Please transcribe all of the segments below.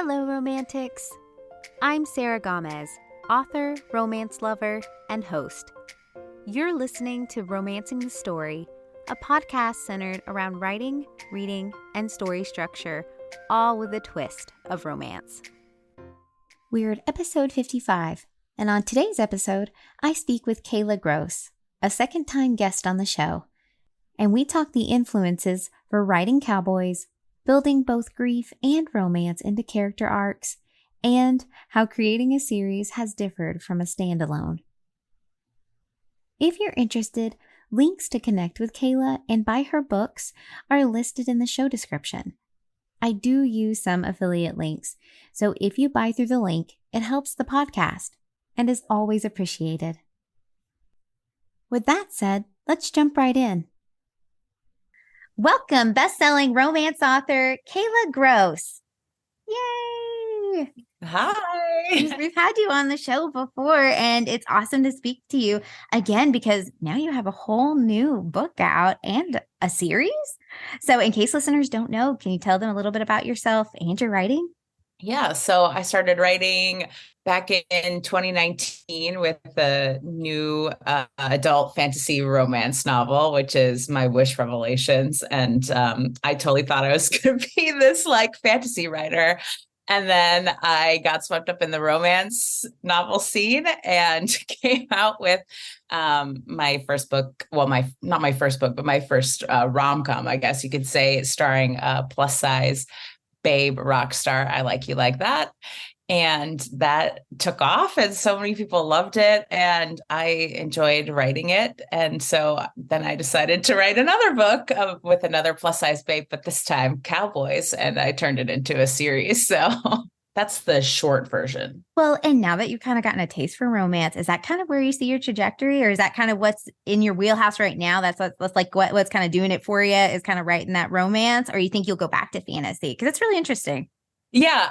Hello, romantics. I'm Sarah Gomez, author, romance lover, and host. You're listening to Romancing the Story, a podcast centered around writing, reading, and story structure, all with a twist of romance. We're at episode 55, and on today's episode, I speak with Kayla Grosse, a second-time guest on the show, and we talk the influences for writing cowboys, building both grief and romance into character arcs, and how creating a series has differed from a standalone. If you're interested, links to connect with Kayla and buy her books are listed in the show description. I do use some affiliate links, so if you buy through the link, it helps the podcast and is always appreciated. With that said, let's jump right in. Welcome, best-selling romance author Kayla Grosse. Yay! Hi. We've had you on the show before, and it's awesome to speak to you again because now you have a whole new book out and a series. So in case listeners don't know, can you tell them a little bit about yourself and your writing? Yeah, so I started writing back in 2019 with the new adult fantasy romance novel, which is my Wish Revelations. And I totally thought I was going to be this like fantasy writer. And then I got swept up in the romance novel scene and came out with my first book. Well, not my first book, but my first rom-com, I guess you could say, starring a plus size babe rock star. I Like You Like That. And that took off and so many people loved it and I enjoyed writing it. And so then I decided to write another book with another plus size babe, but this time cowboys, and I turned it into a series. So that's the short version. Well, and now that you've kind of gotten a taste for romance, is that kind of where you see your trajectory, or is that kind of what's in your wheelhouse right now? That's what's kind of doing it for you, is kind of writing that romance, or you think you'll go back to fantasy? Because it's really interesting. Yeah,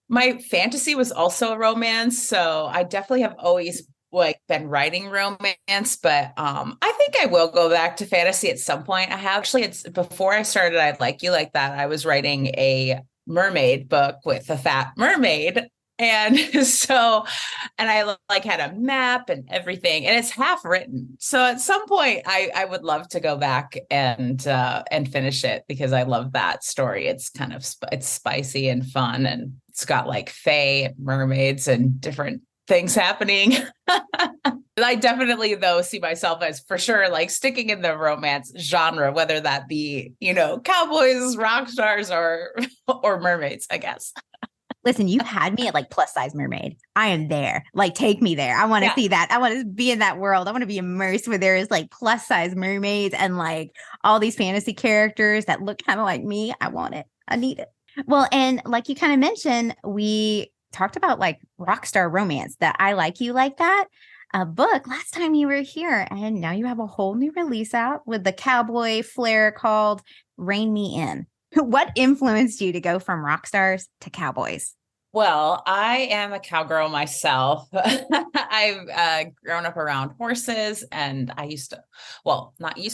my fantasy was also a romance. So I definitely have always been writing romance, but I think I will go back to fantasy at some point. It's before I started I Like You Like That, I was writing a mermaid book with a fat mermaid. And I had a map and everything, and it's half written. So at some point I would love to go back and finish it because I love that story. It's kind of, it's spicy and fun, and it's got like fae and mermaids and different things happening. I definitely though see myself as for sure like sticking in the romance genre, whether that be, cowboys, rock stars, or mermaids, I guess. Listen, you had me at like plus size mermaid. I am there. Like, take me there. I want to see that. I want to be in that world. I want to be immersed where there is like plus size mermaids and like all these fantasy characters that look kind of like me. I want it. I need it. Well, and like you kind of mentioned, we talked about like rock star romance, that I Like You Like That book last time you were here. And now you have a whole new release out with the cowboy flair called Rein Me In. What influenced you to go from rock stars to cowboys? Well, I am a cowgirl myself. I've grown up around horses, and not used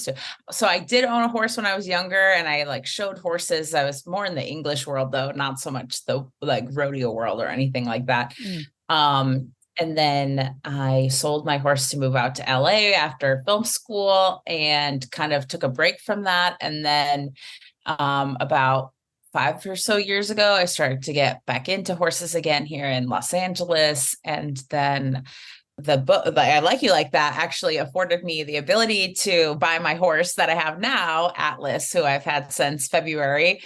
to. So I did own a horse when I was younger, and I showed horses. I was more in the English world though, not so much the rodeo world or anything like that. And then I sold my horse to move out to LA after film school and kind of took a break from that. And then about 5 or so years ago, I started to get back into horses again here in Los Angeles. And then the book, I Like You Like That, actually afforded me the ability to buy my horse that I have now, Atlas, who I've had since February.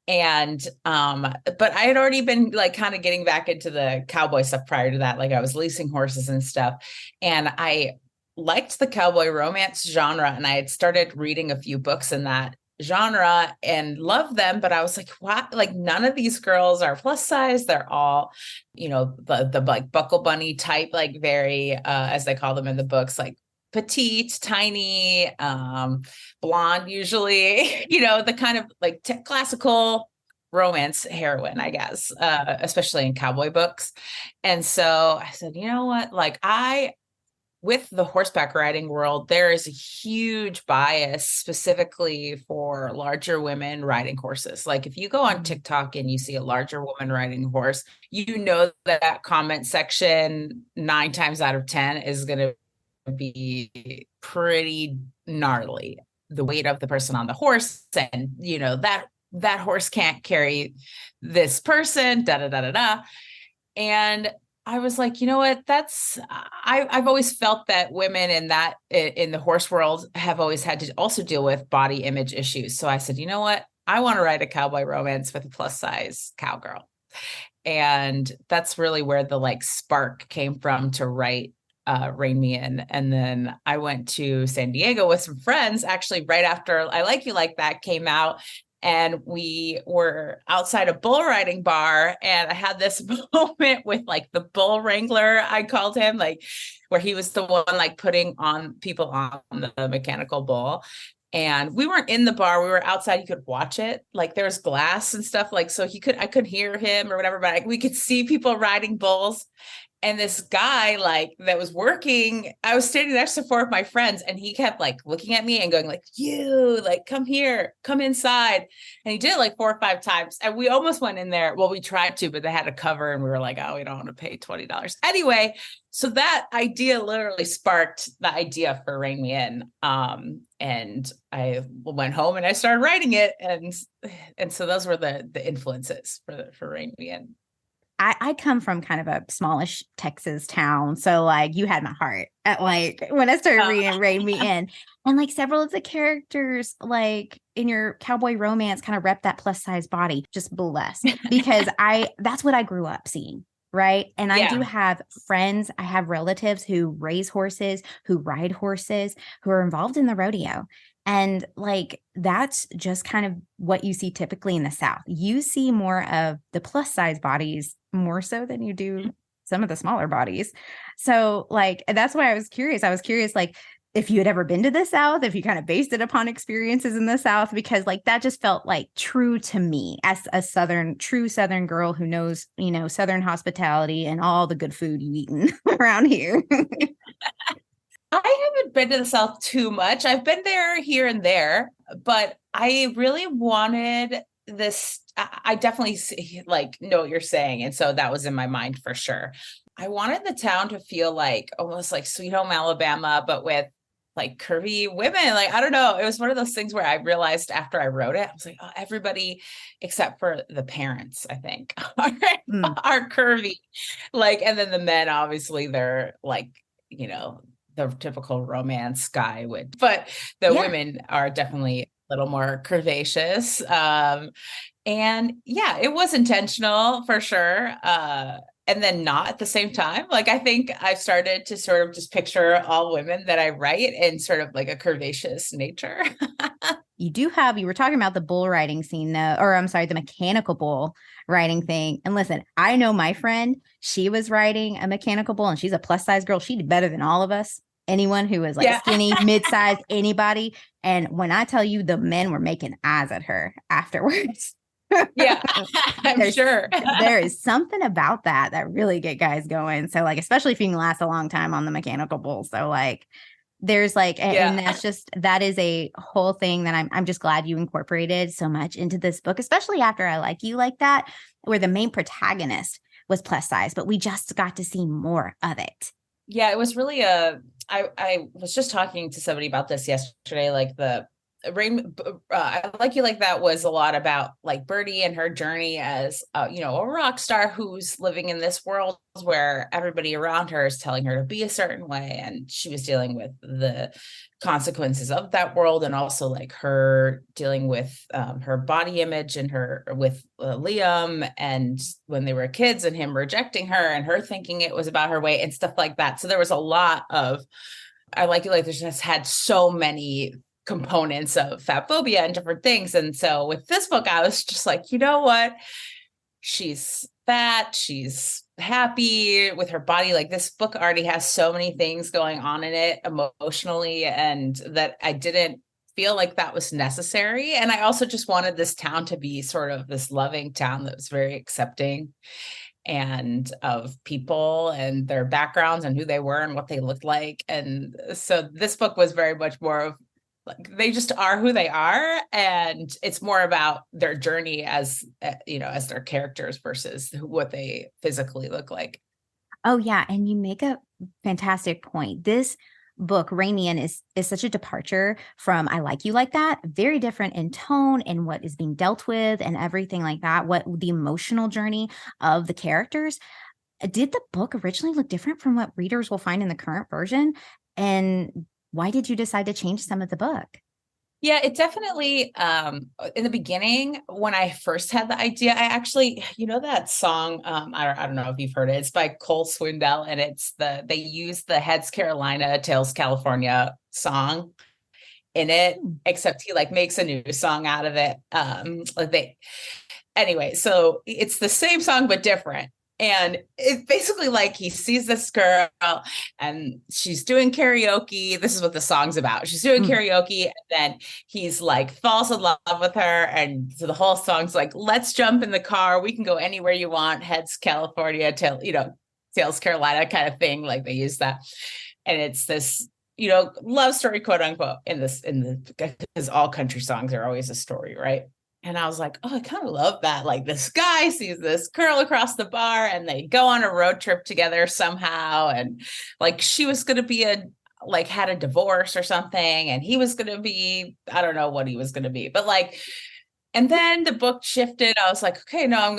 And but I had already been kind of getting back into the cowboy stuff prior to that. I was leasing horses and stuff, and I liked the cowboy romance genre, and I had started reading a few books in that genre and loved them, but I was like, what? None of these girls are plus size. They're all, the buckle bunny type, very as they call them in the books, petite, tiny, blonde, usually, the kind of classical romance heroine, I guess, especially in cowboy books. And so I said, you know what, with the horseback riding world, there is a huge bias specifically for larger women riding horses. Like if you go on TikTok and you see a larger woman riding a horse, you know that comment section 9 times out of 10 is going to be pretty gnarly. The weight of the person on the horse, and that horse can't carry this person, da da da da da. And I was like, you know what? I've always felt that women in the horse world have always had to also deal with body image issues. So I said, you know what? I want to write a cowboy romance with a plus size cowgirl. And that's really where the like spark came from to write Rein Me In. And then I went to San Diego with some friends actually right after I Like You Like That came out. And we were outside a bull riding bar, and I had this moment with like the bull wrangler, I called him, like where he was the one like putting on people on the mechanical bull. And we weren't in the bar, we were outside. You could watch it, like there was glass and stuff, like so I could hear him or whatever, but we could see people riding bulls. And this guy like that was working, I was standing next to 4 of my friends, and he kept like looking at me and going like, you like, come here, come inside. And he did it like 4 or 5 times. And we almost went in there. Well, we tried to, but they had a cover, and we were like, oh, we don't want to pay $20. Anyway, so that idea literally sparked the idea for Rein Me In. And I went home and I started writing it. And so those were the influences for Rein Me In. I come from kind of a smallish Texas town. So like you had my heart at like when I started reading Rein Me In. And like several of the characters like in your cowboy romance kind of rep that plus size body. Just blessed because that's what I grew up seeing. Right. And I do have friends, I have relatives who raise horses, who ride horses, who are involved in the rodeo. And like, that's just kind of what you see typically in the South. You see more of the plus size bodies more so than you do some of the smaller bodies. So like, that's why I was curious. Like if you had ever been to the South, if you kind of based it upon experiences in the South, because like, that just felt like true to me as a true Southern girl who knows, Southern hospitality and all the good food you eaten around here. I haven't been to the South too much. I've been there here and there, but I really wanted this. I definitely like know what you're saying. And so that was in my mind for sure. I wanted the town to feel like almost like Sweet Home Alabama, but with like curvy women. Like, I don't know. It was one of those things where I realized after I wrote it, I was like, oh, everybody except for the parents, I think are curvy. Like, and then the men, obviously they're like, the typical romance guy would, but the women are definitely a little more curvaceous. And yeah, it was intentional for sure. And then not at the same time. Like, I think I've started to sort of just picture all women that I write in sort of like a curvaceous nature. You were talking about the bull riding scene though, or I'm sorry, the mechanical bull riding thing. And listen, I know my friend, she was riding a mechanical bull and she's a plus size girl. She did better than all of us. Anyone who was like skinny, mid-sized, anybody. And when I tell you the men were making eyes at her afterwards. Yeah, I'm sure. There is something about that really get guys going. So like, especially if you can last a long time on the mechanical bull. So like, there's like, and that is a whole thing that I'm just glad you incorporated so much into this book, especially after I Like You Like That, where the main protagonist was plus size, but we just got to see more of it. Yeah, it was really I was just talking to somebody about this yesterday, like the I Like You Like That was a lot about like Birdie and her journey as a rock star who's living in this world where everybody around her is telling her to be a certain way, and she was dealing with the consequences of that world, and also like her dealing with her body image and her with Liam, and when they were kids, and him rejecting her, and her thinking it was about her weight and stuff like that. So there was a lot of I Like You Like This just had so many components of fat phobia and different things. And so with this book, I was just like, you know what? She's fat, she's happy with her body. Like, this book already has so many things going on in it emotionally, and that I didn't feel like that was necessary. And I also just wanted this town to be sort of this loving town that was very accepting. and of people and their backgrounds and who they were and what they looked like. And so this book was very much more of like, they just are who they are. And it's more about their journey as, as their characters versus what they physically look like. Oh yeah. And you make a fantastic point. This book, Rain Me In, is such a departure from I Like You Like That. Very different in tone and what is being dealt with and everything like that. What the emotional journey of the characters. Did the book originally look different from what readers will find in the current version? And why did you decide to change some of the book? Yeah, it definitely, in the beginning, when I first had the idea, I actually, that song, I don't know if you've heard it. It's by Cole Swindell, and they use the Heads Carolina, Tails California song in it, except he like makes a new song out of it. Anyway, so it's the same song, but different. And it's basically like he sees this girl and she's doing karaoke. This is what the song's about. She's doing karaoke, and then he's like falls in love with her. And so the whole song's like, let's jump in the car. We can go anywhere you want. Heads California, Tails Carolina kind of thing. Like they use that. And it's this, love story, quote unquote, because all country songs are always a story, right? And I was like, oh, I kind of love that. Like this guy sees this girl across the bar and they go on a road trip together somehow. And like, she was going to be had a divorce or something. And he was going to be, I don't know what he was going to be, but like, and then the book shifted. I was like, okay, no,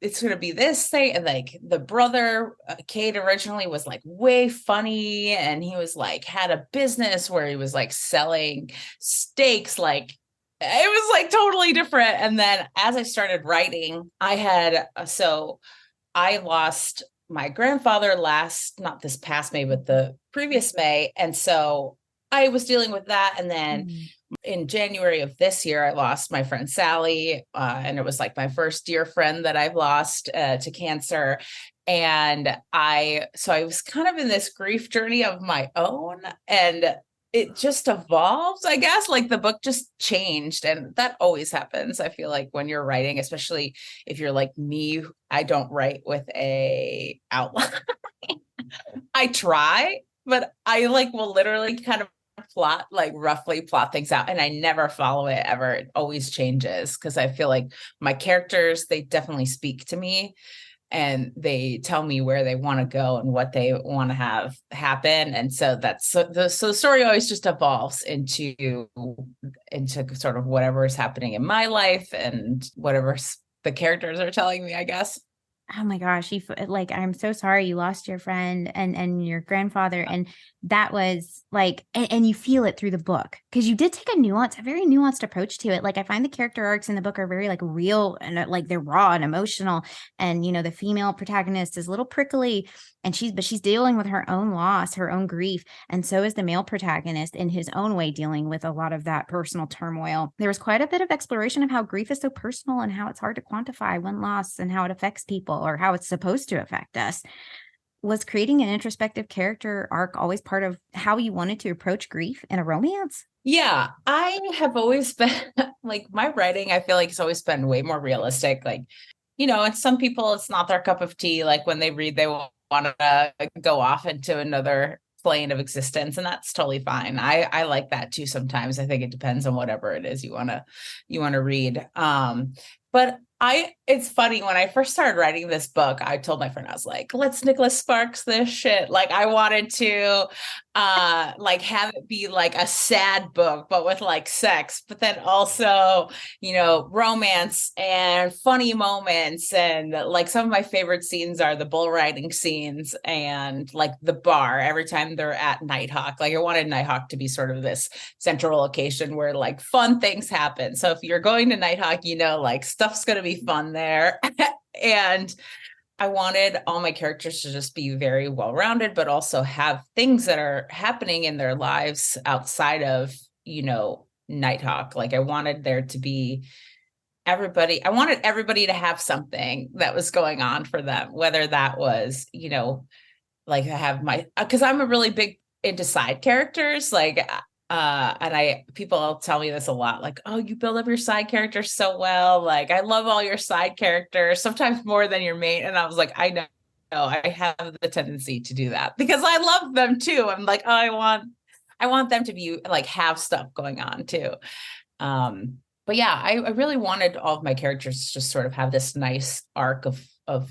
it's going to be this thing. And like the brother, Kate, originally was like way funny. And he was like, had a business where he was like selling steaks, like, it was like totally different. And then as I started writing, I lost my grandfather not this past May, but the previous May. And so I was dealing with that. And then in January of this year, I lost my friend Sally. And it was like my first dear friend that I've lost to cancer. And I was kind of in this grief journey of my own, and it just evolves, I guess. Like the book just changed, and that always happens. I feel like when you're writing, especially if you're like me, I don't write with a outline. I try, but I will literally kind of roughly plot things out, and I never follow it ever. It always changes because I feel like my characters, they definitely speak to me. And they tell me where they want to go and what they want to have happen. And so the story always just evolves into sort of whatever is happening in my life and whatever the characters are telling me, I guess. Oh my gosh, I'm so sorry you lost your friend and your grandfather. And that was like, and you feel it through the book because you did take a very nuanced approach to it. Like I find the character arcs in the book are very like real and like they're raw and emotional. And, the female protagonist is a little prickly and she's dealing with her own loss, her own grief. And so is the male protagonist in his own way dealing with a lot of that personal turmoil. There was quite a bit of exploration of how grief is so personal and how it's hard to quantify one loss and how it affects people or how it's supposed to affect us. Was creating an introspective character arc always part of how you wanted to approach grief in a romance? Yeah, I have always been like my writing, I feel like it's always been way more realistic. Like, and some people, it's not their cup of tea. Like when they read, they want to go off into another plane of existence, and that's totally fine. I like that too sometimes. I think it depends on whatever it is you want to read. But it's funny, when I first started writing this book, I told my friend, I was like, let's Nicholas Sparks this shit. Like I wanted to have it be like a sad book, but with like sex, but then also, romance and funny moments. And like some of my favorite scenes are the bull riding scenes and like the bar every time they're at Nighthawk. Like I wanted Nighthawk to be sort of this central location where like fun things happen. So if you're going to Nighthawk, like stuff's going to be fun there. And I wanted all my characters to just be very well-rounded, but also have things that are happening in their lives outside of, Nighthawk. Like I wanted there to be I wanted everybody to have something that was going on for them, whether that was, like I have because I'm a really big into side characters. Like And people tell me this a lot, like, oh, you build up your side characters so well. Like, I love all your side characters, sometimes more than your main. And I was like, I know I have the tendency to do that because I love them too. I'm like, oh, I want them to be like, have stuff going on too. But yeah, I really wanted all of my characters to just sort of have this nice arc of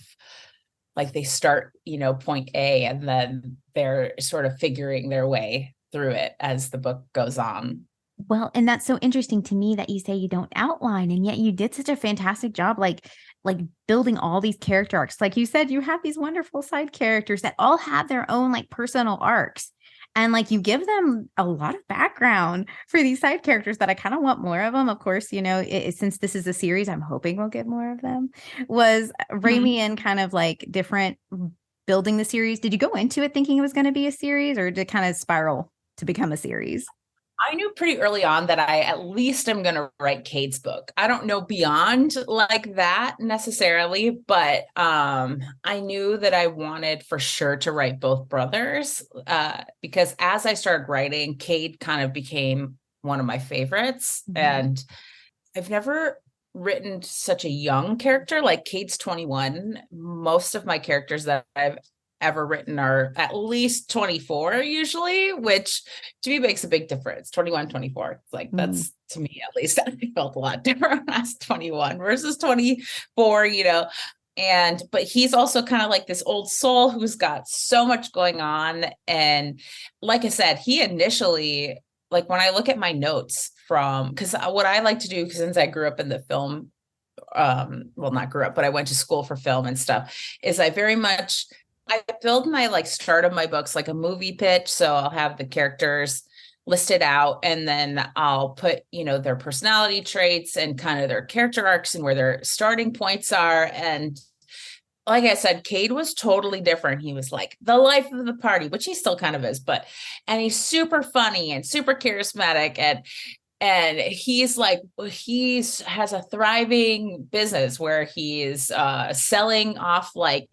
like they start, point A, and then they're sort of figuring their way through it as the book goes on. Well, and that's so interesting to me that you say you don't outline, and yet you did such a fantastic job, like building all these character arcs. Like you said, you have these wonderful side characters that all have their own like personal arcs. And like you give them a lot of background for these side characters that I kind of want more of them. Of course, since this is a series, I'm hoping we'll get more of them. Was Raimi and kind of like different building the series? Did you go into it thinking it was going to be a series, or did it kind of spiral to become a series? I knew pretty early on that I at least am going to write Cade's book. I don't know beyond like that necessarily, but I knew that I wanted for sure to write both brothers because as I started writing, Cade kind of became one of my favorites. Mm-hmm. And I've never written such a young character. Like Cade's 21. Most of my characters that I've ever written are at least 24 usually, which to me makes a big difference. 21, 24. It's like, that's to me, at least I felt a lot different when I was 21 versus 24, but he's also kind of like this old soul who's got so much going on. And like I said, he initially, like when I look at my notes because what I like to do, since I grew up in the film, well, not grew up, but I went to school for film and stuff, is I build my like start of my books like a movie pitch. So I'll have the characters listed out, and then I'll put, their personality traits and kind of their character arcs and where their starting points are. And like I said, Cade was totally different. He was like the life of the party, which he still kind of is, and he's super funny and super charismatic. And he's like, has a thriving business where he's selling off like,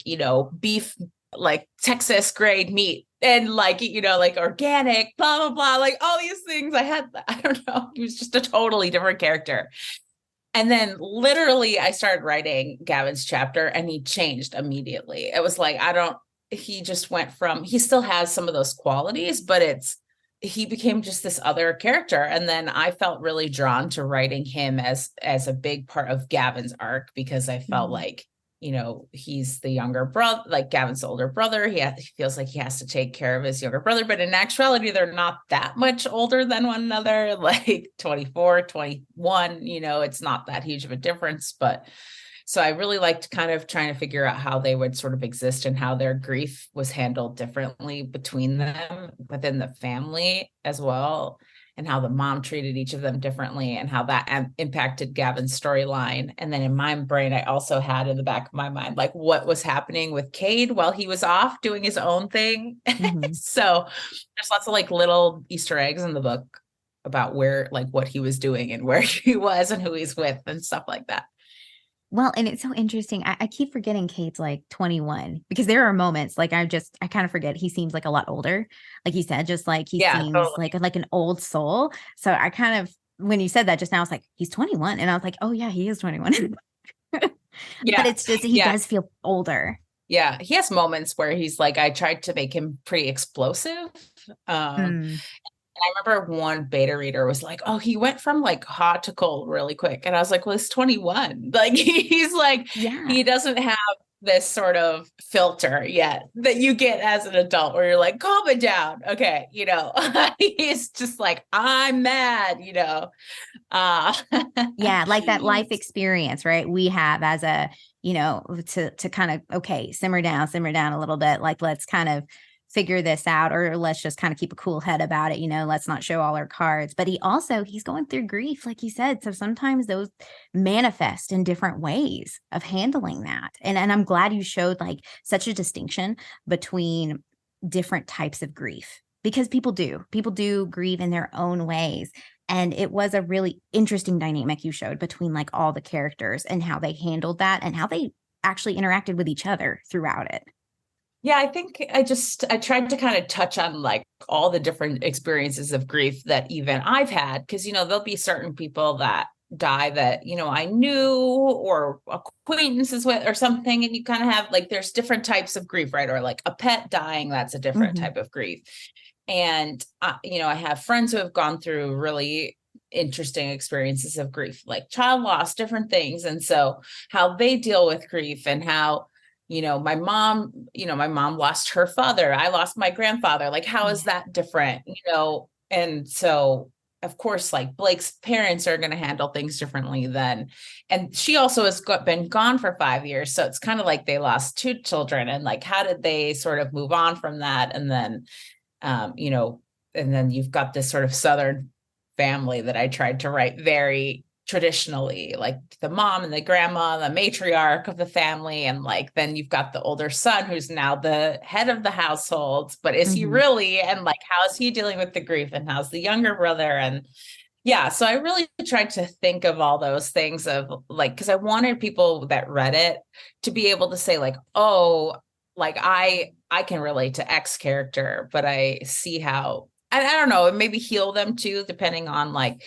beef, like Texas grade meat and like, like organic, blah, blah, blah, like all these things. I don't know. He was just a totally different character. And then literally I started writing Gavin's chapter and he changed immediately. It was like, he just went from, he still has some of those qualities, but he became just this other character. And then I felt really drawn to writing him as a big part of Gavin's arc, because I felt like, he's the younger brother, like Gavin's the older brother. He feels like he has to take care of his younger brother, but in actuality, they're not that much older than one another, like 24, 21, it's not that huge of a difference. But so I really liked kind of trying to figure out how they would sort of exist and how their grief was handled differently between them within the family as well, and how the mom treated each of them differently and how that impacted Gavin's storyline. And then in my brain, I also had in the back of my mind, like what was happening with Cade while he was off doing his own thing. Mm-hmm. So there's lots of like little Easter eggs in the book about where, like what he was doing and where he was and who he's with and stuff like that. Well, and it's so interesting. I keep forgetting Cade's like 21 because there are moments like I kind of forget he seems like a lot older. Like you said, just like he seems totally. like an old soul. So I kind of, when you said that just now, I was like, he's 21. And I was like, oh yeah, he is 21. Yeah. But it's just, he does feel older. Yeah. He has moments where he's like, I tried to make him pretty explosive. I remember one beta reader was like, oh, he went from like hot to cold really quick. And I was like, well, he's 21. Like, he's like, he doesn't have this sort of filter yet that you get as an adult where you're like, calm it down. Okay. He's just like, I'm mad, Yeah. Like that life experience, right? We have as a, to kind of, okay, simmer down a little bit. Like, let's kind of figure this out, or let's just kind of keep a cool head about it. Let's not show all our cards. But he's going through grief, like you said. So sometimes those manifest in different ways of handling that. And I'm glad you showed like such a distinction between different types of grief, because people do grieve in their own ways. And it was a really interesting dynamic you showed between like all the characters and how they handled that and how they actually interacted with each other throughout it. Yeah, I think I tried to kind of touch on like all the different experiences of grief that even I've had. Cause, there'll be certain people that die that, I knew or acquaintances with or something. And you kind of have like, there's different types of grief, right? Or like a pet dying, that's a different Mhm. type of grief. And, I have friends who have gone through really interesting experiences of grief, like child loss, different things. And so how they deal with grief and how, my mom lost her father. I lost my grandfather. Like, how is Yeah. that different? And so of course, like Blake's parents are going to handle things differently then. And she also has been gone for 5 years. So it's kind of like they lost two children. And like, how did they sort of move on from that? And then, um, you know, and then you've got this sort of Southern family that I tried to write very traditionally, like the mom and the grandma, the matriarch of the family. And like, then you've got the older son who's now the head of the household, but is he Mhm. really? And like, how is he dealing with the grief? And how's the younger brother? And yeah, so I really tried to think of all those things of like, because I wanted people that read it to be able to say like, oh, like I can relate to X character, but I see how I don't know, maybe heal them too, depending on like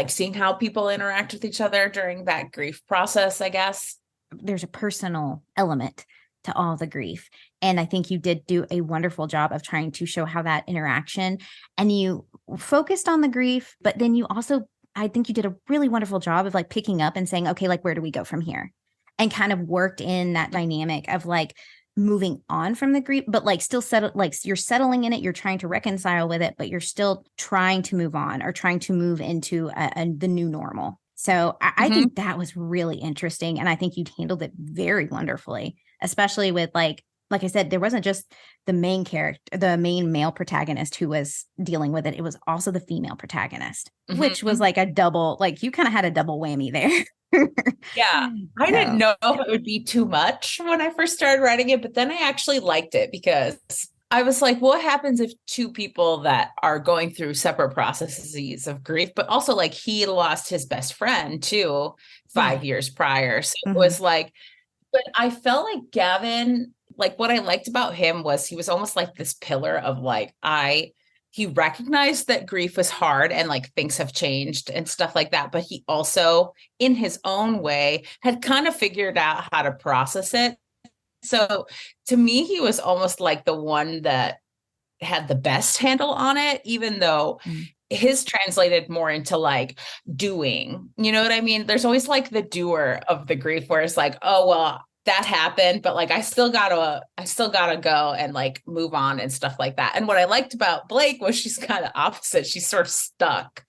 seeing how people interact with each other during that grief process, I guess. There's a personal element to all the grief. And I think you did do a wonderful job of trying to show how that interaction, and you focused on the grief, but then you also, I think you did a really wonderful job of like picking up and saying, okay, like, where do we go from here? And kind of worked in that dynamic of like moving on from the grief, but like still settle, like you're settling in it, you're trying to reconcile with it, but you're still trying to move on or trying to move into the new normal. So I Mm-hmm. think that was really interesting. And I think you handled it very wonderfully, especially with like I said, there wasn't just the main character, the main male protagonist who was dealing with it. It was also the female protagonist, which was Mm-hmm. like a double, like you kind of had a double whammy there. Yeah, I didn't So, know if it would be too much when I first started writing it, but then I actually liked it because I was like, what happens if two people that are going through separate processes of grief, but also like he lost his best friend too yeah. 5 years prior. So it Mhm. was like, but I felt like Gavin, like what I liked about him was he was almost like this pillar of like, he recognized that grief was hard and like things have changed and stuff like that. But he also, in his own way, had kind of figured out how to process it. So to me, he was almost like the one that had the best handle on it, even though Mm. his translated more into like doing, you know what I mean? There's always like the doer of the grief where it's like, oh, well, that happened, but like I still gotta go and like move on and stuff like that. And what I liked about Blake was she's kind of opposite. She's sort of stuck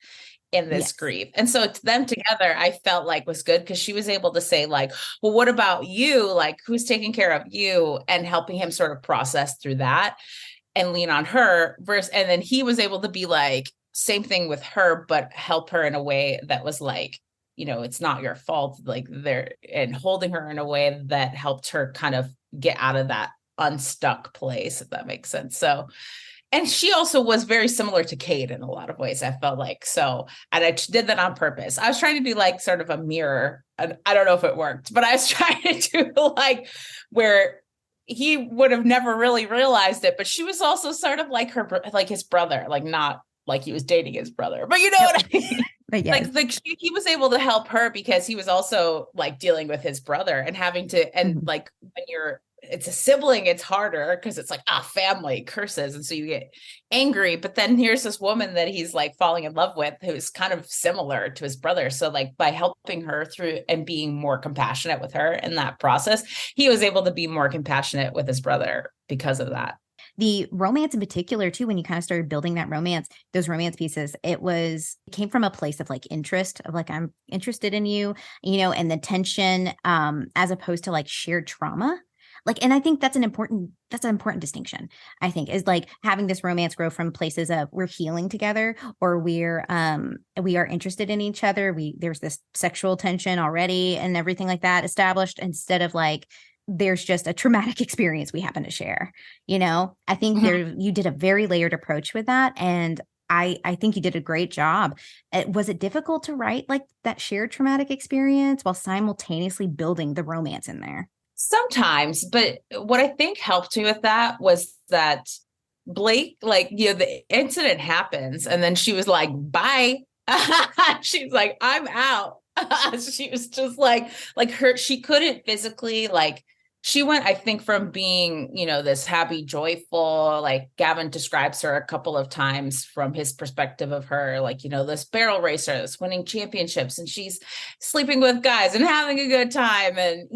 in this Yes. grief. And so them together, I felt like was good because she was able to say, like, well, what about you? Like, who's taking care of you and helping him sort of process through that and lean on her versus, and then he was able to be like, same thing with her, but help her in a way that was like, it's not your fault, like there, and holding her in a way that helped her kind of get out of that unstuck place, if that makes sense. So, and she also was very similar to Kate in a lot of ways, I felt like. So, and I did that on purpose. I was trying to do like sort of a mirror, and I don't know if it worked, but I was trying to do like where he would have never really realized it, but she was also sort of like like his brother, like not like he was dating his brother, but you know Yep. what I mean? But yes. Like he was able to help her because he was also like dealing with his brother and having to, and Mhm. like when it's a sibling, it's harder because it's like, family curses. And so you get angry. But then here's this woman that he's like falling in love with who's kind of similar to his brother. So, like, by helping her through and being more compassionate with her in that process, he was able to be more compassionate with his brother because of that. The romance in particular, too, when you kind of started building that romance, those romance pieces, it came from a place of like interest, of like, I'm interested in you, and the tension, as opposed to like shared trauma. Like, and I think that's an important distinction, I think, is like having this romance grow from places of we're healing together, or we are interested in each other. There's this sexual tension already and everything like that established, instead of like, there's just a traumatic experience we happen to share. I think you did a very layered approach with that. And I think you did a great job. Was it difficult to write like that shared traumatic experience while simultaneously building the romance in there? Sometimes, but what I think helped me with that was that Blake, like, the incident happens and then she was like, bye. She's like, I'm out. She was just like she couldn't physically, like, she went, I think, from being, this happy, joyful, like Gavin describes her a couple of times from his perspective of her, like, this barrel racer that's winning championships and she's sleeping with guys and having a good time. And,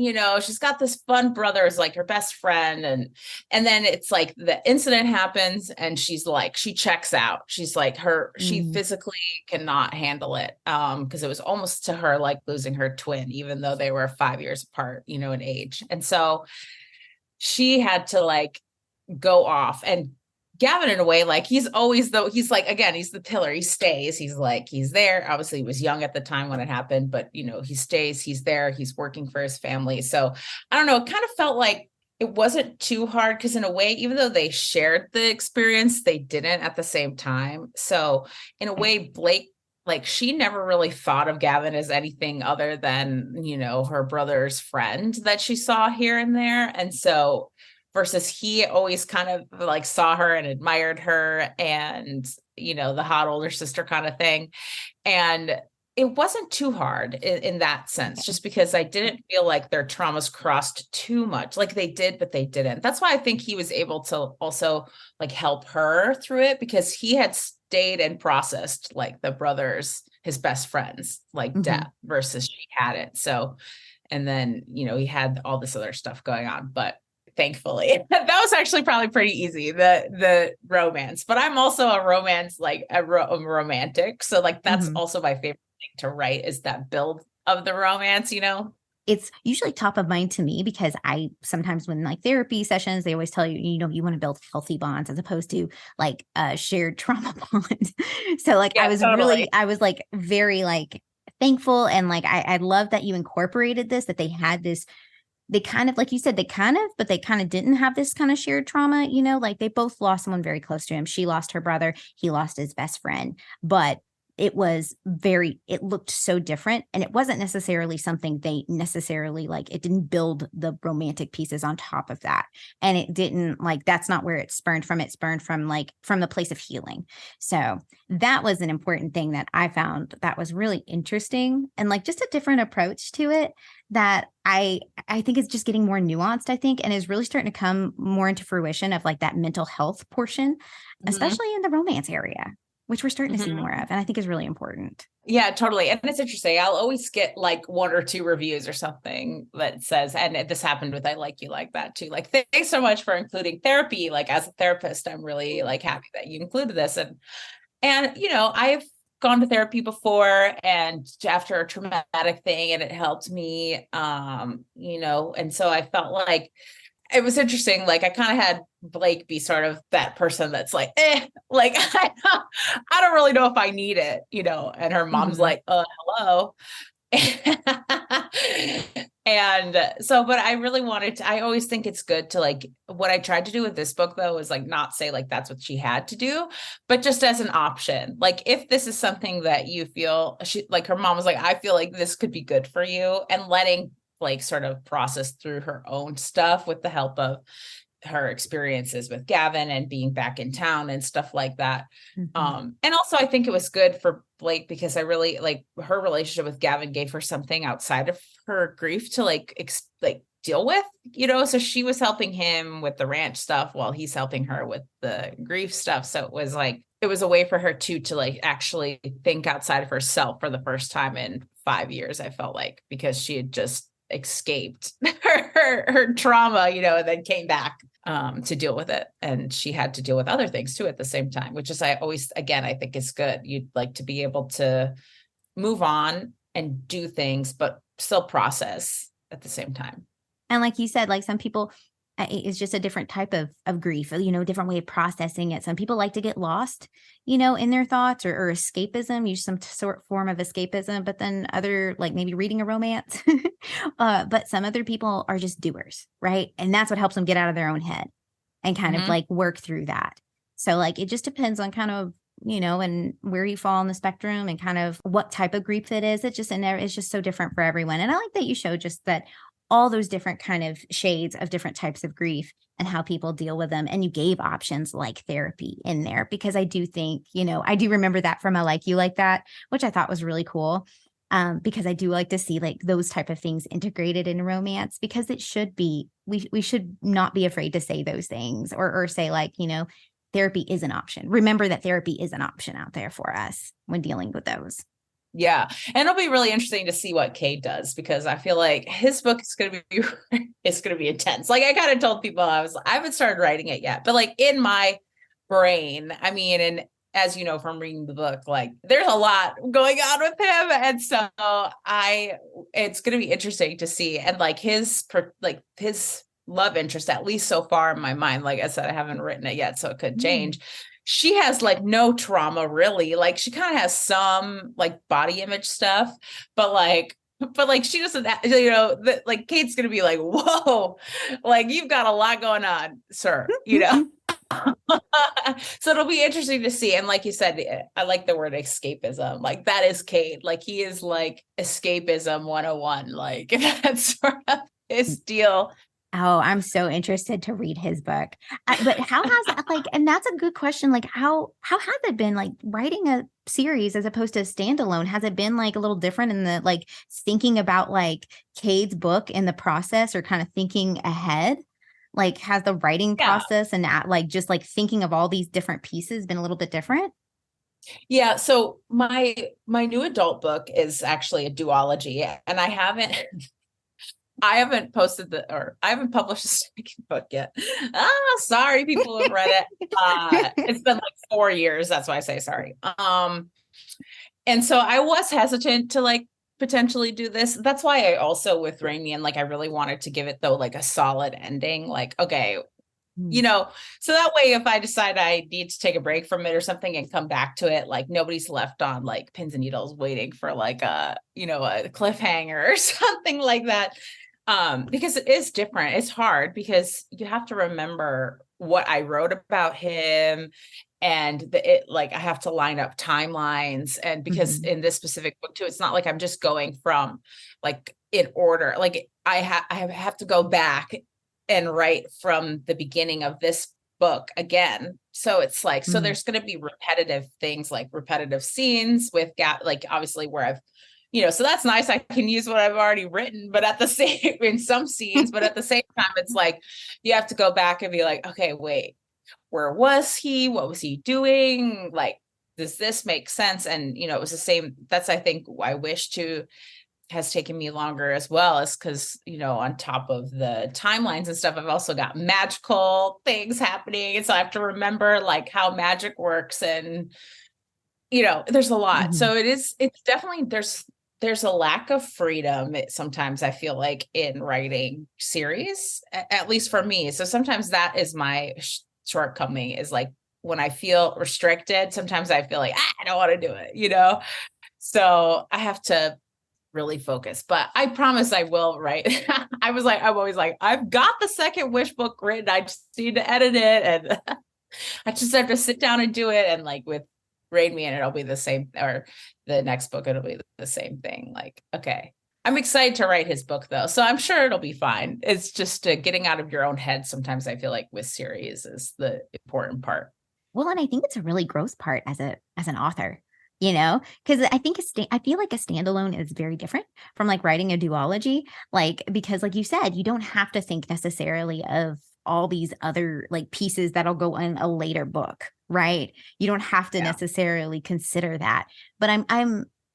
she's got this fun brother as like her best friend. And then it's like the incident happens and she's like, she checks out. She's like she physically cannot handle it. Because it was almost to her like losing her twin, even though they were 5 years apart, in age. And so she had to like go off, and Gavin, in a way, like he's always, though, he's like, again, he's the pillar. He stays. He's like, he's there. Obviously he was young at the time when it happened, but he stays, he's there, he's working for his family. So I don't know. It kind of felt like it wasn't too hard because in a way, even though they shared the experience, they didn't at the same time. So in a way, Blake, like, she never really thought of Gavin as anything other than, her brother's friend that she saw here and there. And so versus he always kind of like saw her and admired her and, the hot older sister kind of thing. And it wasn't too hard in that sense, just because I didn't feel like their traumas crossed too much. Like they did, but they didn't. That's why I think he was able to also like help her through it, because he had stayed and processed like the brothers, his best friends, like death, versus she hadn't. So, and then, he had all this other stuff going on, but thankfully that was actually probably pretty easy, the romance. But I'm also a romance, like a romantic. So like, that's also my favorite thing to write, is that build of the romance, It's usually top of mind to me because I sometimes when like therapy sessions, they always tell you, you want to build healthy bonds as opposed to like a shared trauma bond. So like, yeah, I was like very like thankful. And like, I love that you incorporated this, that they had this, they kind of, like you said, but they kind of didn't have this kind of shared trauma, like they both lost someone very close to him. She lost her brother. He lost his best friend, but it looked so different. And it wasn't necessarily something they necessarily like, it didn't build the romantic pieces on top of that. And it didn't like, that's not where it spurned from. It spurned from like, from the place of healing. So that was an important thing that I found that was really interesting, and like just a different approach to it that I think is just getting more nuanced, I think, and is really starting to come more into fruition of like that mental health portion, especially in the romance area, which we're starting to see more of, and I think is really important. Yeah, totally. And it's interesting. I'll always get like 1 or 2 reviews or something that says, and this happened with I Like You Like That too. Like, thanks so much for including therapy. Like, as a therapist, I'm really like happy that you included this. And I've gone to therapy before and after a traumatic thing, and it helped me, and so I felt like it was interesting. Like I kind of had Blake be sort of that person that's like, like, I don't really know if I need it, and her mom's like, hello. And so, but I really I always think it's good to like, what I tried to do with this book though, is like not say like, that's what she had to do, but just as an option. Like, if this is something that you feel, like her mom was like, I feel like this could be good for you, and letting like sort of process through her own stuff with the help of her experiences with Gavin and being back in town and stuff like that. And also I think it was good for Blake because I really like her relationship with Gavin gave her something outside of her grief to like deal with, so she was helping him with the ranch stuff while he's helping her with the grief stuff. So it was like, it was a way for her to like actually think outside of herself for the first time in 5 years, I felt like, because she had just escaped her trauma, and then came back to deal with it. And she had to deal with other things too at the same time, which is, I think is good. You'd like to be able to move on and do things, but still process at the same time. And like you said, like some people, it's just a different type of grief, different way of processing it. Some people like to get lost, in their thoughts or escapism, use some form of escapism, but then other, like maybe reading a romance, but some other people are just doers, right? And that's what helps them get out of their own head and kind of like work through that. So like, it just depends on kind of, and where you fall on the spectrum and kind of what type of grief it is. It's just so different for everyone. And I like that you showed just that all those different kind of shades of different types of grief and how people deal with them. And you gave options like therapy in there, because I do think, I do remember that from a Like You Like That, which I thought was really cool. Because I do like to see like those type of things integrated in romance, because it should be, we should not be afraid to say those things, or say like, therapy is an option. Remember that therapy is an option out there for us when dealing with those. Yeah. And it'll be really interesting to see what Cade does, because I feel like his book is going to be, it's going to be intense. Like I kind of told people I haven't started writing it yet, but like in my brain, I mean, and as you know, from reading the book, like there's a lot going on with him. And so it's going to be interesting to see. And like his love interest, at least so far in my mind, like I said, I haven't written it yet, so it could change. She has like no trauma really. Like she kind of has some like body image stuff, but she doesn't, like Kate's going to be like, whoa, like you've got a lot going on, sir, So it'll be interesting to see. And like you said, I like the word escapism. Like that is Kate. Like he is like escapism 101. Like that's sort of his deal. Oh, I'm so interested to read his book. But how has and that's a good question. Like how has it been like writing a series as opposed to a standalone? Has it been like a little different in the like thinking about like Cade's book in the process, or kind of thinking ahead? Like has the writing process and like just like thinking of all these different pieces been a little bit different? Yeah. So my new adult book is actually a duology, and I haven't published a second book yet. Sorry, people who have read it. It's been like 4 years. That's why I say sorry. And so I was hesitant to like potentially do this. That's why I also with Rain Me In, like I really wanted to give it though like a solid ending. Like, okay, so that way if I decide I need to take a break from it or something and come back to it, like nobody's left on like pins and needles waiting for like a cliffhanger or something like that. Because it is different. It's hard because you have to remember what I wrote about him, and I have to line up timelines. And because in this specific book too, it's not like I'm just going from like in order. Like I have to go back and write from the beginning of this book again. So it's like, so there's going to be repetitive things, like repetitive scenes with like obviously where I've, so that's nice. I can use what I've already written, but at the same, in some scenes, but at the same time, it's like, you have to go back and be like, okay, wait, where was he? What was he doing? Like, does this make sense? And, it was the same. That's, I think, I wish to has taken me longer as well, is because, on top of the timelines and stuff, I've also got magical things happening. And so I have to remember like how magic works, and, there's a lot. So it's definitely, there's a lack of freedom. Sometimes I feel like in writing series, at least for me. So sometimes that is my shortcoming, is like when I feel restricted, sometimes I feel like, I don't want to do it, so I have to really focus, but I promise I will write. I'm always like, I've got the second wish book written. I just need to edit it. And I just have to sit down and do it. And like with Rain Me In, it'll be the same, or the next book, it'll be the same thing. Like, okay, I'm excited to write his book though. So I'm sure it'll be fine. It's just getting out of your own head. Sometimes I feel like with series is the important part. Well, and I think it's a really gross part as an author, because I think I feel like a standalone is very different from like writing a duology, like, because like you said, you don't have to think necessarily of all these other like pieces that'll go in a later book, right? You don't have to necessarily consider that. But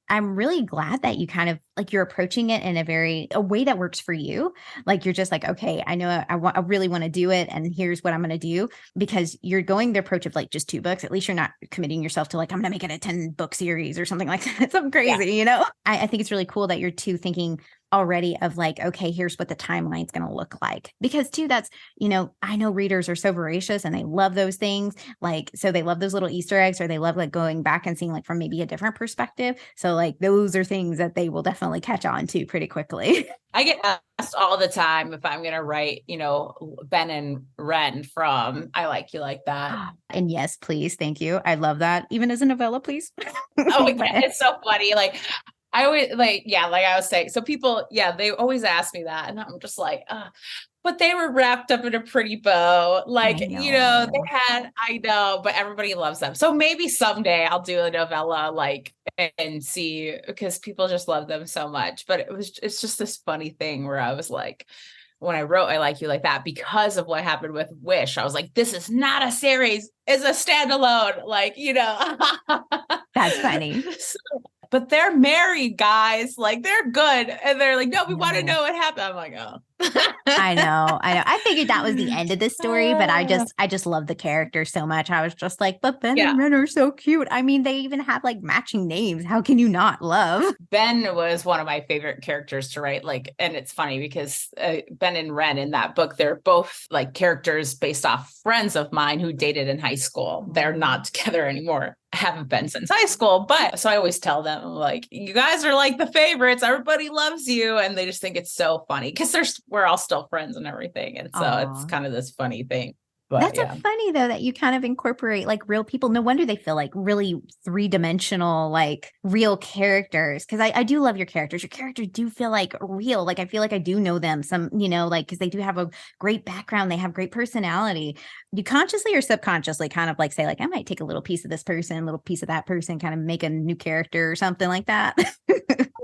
I'm really glad that you kind of like you're approaching it in a way that works for you. Like you're just like, okay, I know I really want to do it, and here's what I'm going to do, because you're going the approach of like just 2 books. At least you're not committing yourself to like, I'm going to make it a 10-book series or something like that. Something crazy, I think it's really cool that you're thinking already of like, okay, here's what the timeline's going to look like. Because too, that's, I know readers are so voracious and they love those things. Like, so they love those little Easter eggs, or they love like going back and seeing like from maybe a different perspective. So like those are things that they will definitely catch on to pretty quickly. I get asked all the time if I'm going to write, Ben and Ren from I Like You Like That. And yes, please. Thank you. I love that. Even as a novella, please. Oh, yeah, it's so funny. Like, I always like, yeah, like I was saying, so people, yeah, they always ask me that. And I'm just like, but they were wrapped up in a pretty bow. Like, I know, but everybody loves them. So maybe someday I'll do a novella, like, and see, because people just love them so much. But it's just this funny thing where I was like, when I wrote I Like You Like That, because of what happened with Wish, I was like, this is not a series, it's a standalone, like, That's funny. But they're married, guys. Like, they're good. And they're like, no, we want to know what happened. I'm like, oh. I know. I figured that was the end of the story, but I just love the character so much. I was just like, but Ben and Ren are so cute. I mean, they even have like matching names. How can you not love? Ben was one of my favorite characters to write. Like, and it's funny because Ben and Ren in that book, they're both like characters based off friends of mine who dated in high school. They're not together anymore. Haven't been since high school, but so I always tell them, like, you guys are like the favorites, everybody loves you, and they just think it's so funny because we're all still friends and everything, and so it's kind of this funny thing. But that's so funny though that you kind of incorporate like real people. No wonder they feel like really three-dimensional, like real characters. Because I do love your characters. Your characters do feel like real. Like I feel like I do know them. Some, like because they do have a great background. They have great personality. You consciously or subconsciously kind of like say like I might take a little piece of this person, a little piece of that person, kind of make a new character or something like that.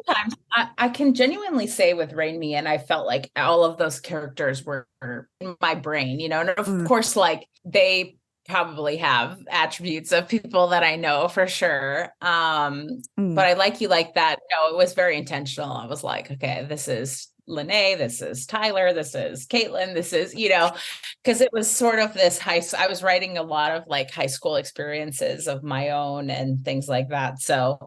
Sometimes I can genuinely say with Rain Me, and I felt like all of those characters were in my brain, and of course, like they probably have attributes of people that I know for sure. But I Like You Like That. No, it was very intentional. I was like, okay, this is Lene, this is Tyler, this is Caitlin, this is, because it was sort of this I was writing a lot of like high school experiences of my own and things like that. So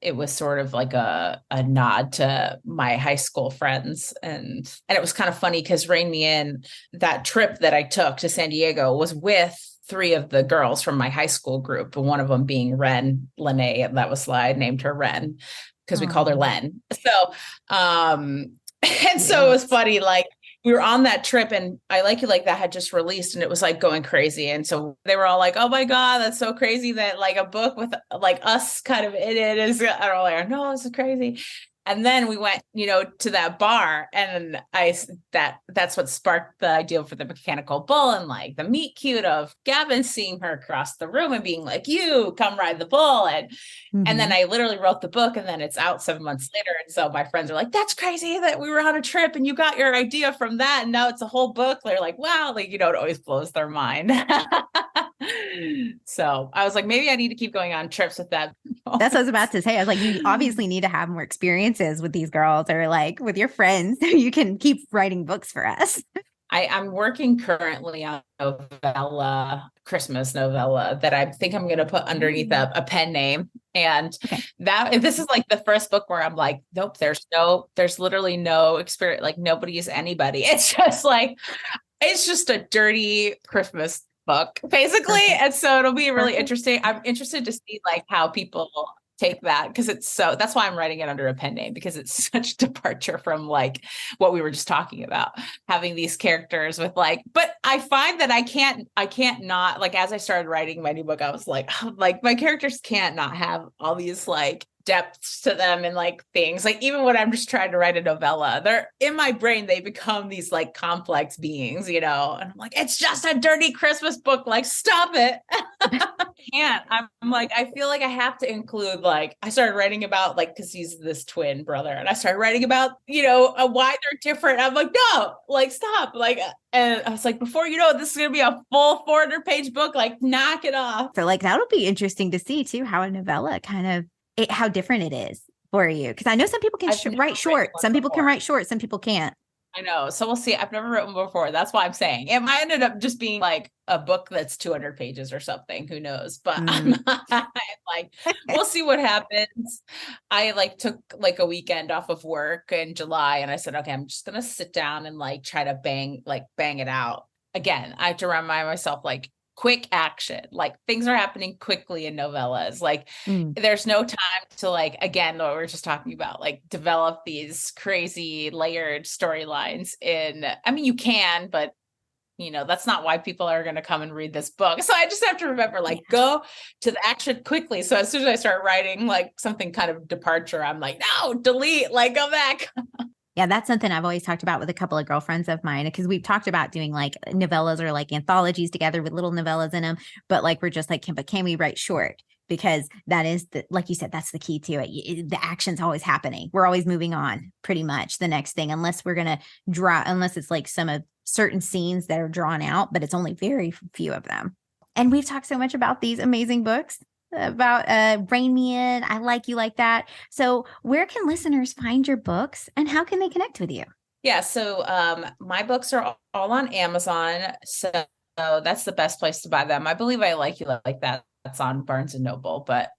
it was sort of like a nod to my high school friends. And it was kind of funny because Rein Me In, that trip that I took to San Diego was with 3 of the girls from my high school group, one of them being Lene, and that was why I named her Ren, because we called her Len. So, and so it was funny, like we were on that trip and I Like You Like That had just released and it was like going crazy. And so they were all like, oh my God, that's so crazy that like a book with like us kind of in it is, I don't know, no, this is crazy. And then we went, to that bar and that's what sparked the idea for the Mechanical Bull and like the meet cute of Gavin seeing her across the room and being like, you come ride the bull. And then I literally wrote the book and then it's out 7 months later. And so my friends are like, that's crazy that we were on a trip and you got your idea from that. And now it's a whole book. They're like, wow, like, it always blows their mind. So I was like, maybe I need to keep going on trips with that. That's what I was about to say. I was like, you obviously need to have more experiences with these girls or like with your friends so you can keep writing books for us. I'm working currently on a novella, Christmas novella that I think I'm going to put underneath a pen name. And this is like the first book where I'm like, nope, there's literally no experience. Like nobody is anybody. It's just a dirty Christmas book basically. And so it'll be really interesting. I'm interested to see like how people take that because that's why I'm writing it under a pen name, because it's such departure from like what we were just talking about, having these characters with like, but I find that I can't not, like, as I started writing my new book, I was like my characters can't not have all these like depths to them and like things, like even when I'm just trying to write a novella, they're in my brain, they become these like complex beings, and I'm like, it's just a dirty Christmas book, like stop it. I'm like, I feel like I have to include, like, I started writing about like, because he's this twin brother, and I started writing about why they're different. I'm like, no, like stop, like, and I was like, before this is gonna be a full 400-page book, like knock it off. So like that'll be interesting to see too, how a novella kind of how different it is for you, because I know some people can write short, some people can write short, some people can't. I know, so we'll see. I've never written before, that's why I'm saying it might ended up just being like a book that's 200 pages or something, who knows, but I'm like, we'll see what happens. I like took like a weekend off of work in July and I said, okay, I'm just gonna sit down and like try to bang it out. Again, I have to remind myself, like, quick action, like things are happening quickly in novellas, like there's no time to, like, again, what we were just talking about, like develop these crazy layered storylines I mean, you can, but that's not why people are going to come and read this book. So I just have to remember, like, go to the action quickly. So as soon as I start writing like something kind of departure, I'm like, no, delete, like go back. Yeah, that's something I've always talked about with a couple of girlfriends of mine, because we've talked about doing like novellas or like anthologies together with little novellas in them. But like, we're just like, can we write short? Because that is like you said, that's the key to it. The action's always happening. We're always moving on pretty much the next thing, unless we're going to unless it's like some of certain scenes that are drawn out, but it's only very few of them. And we've talked so much about these amazing books about Rein Me In, I Like You Like That. So where can listeners find your books and how can they connect with you? Yeah. So my books are all on Amazon. So that's the best place to buy them. I believe I Like You Like That. That's on Barnes and Noble, but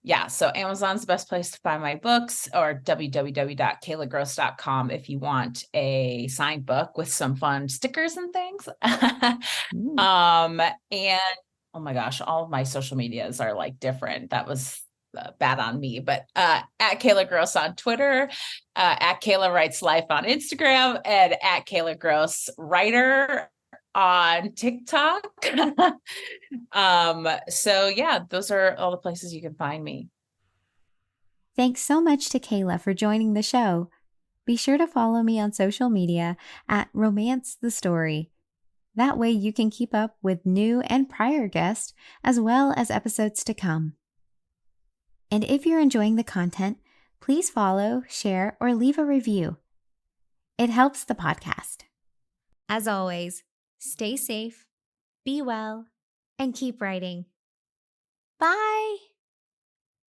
yeah, so Amazon's the best place to buy my books, or www.kaylagrosse.com if you want a signed book with some fun stickers and things. And oh my gosh, all of my social medias are like different. That was bad on me, but at Kayla Grosse on Twitter, at Kayla Writes Life on Instagram, and at Kayla Grosse Writer on TikTok. So yeah, those are all the places you can find me. Thanks so much to Kayla for joining the show. Be sure to follow me on social media at Romance the Story. That way you can keep up with new and prior guests, as well as episodes to come. And if you're enjoying the content, please follow, share, or leave a review. It helps the podcast. As always, stay safe, be well, and keep writing. Bye!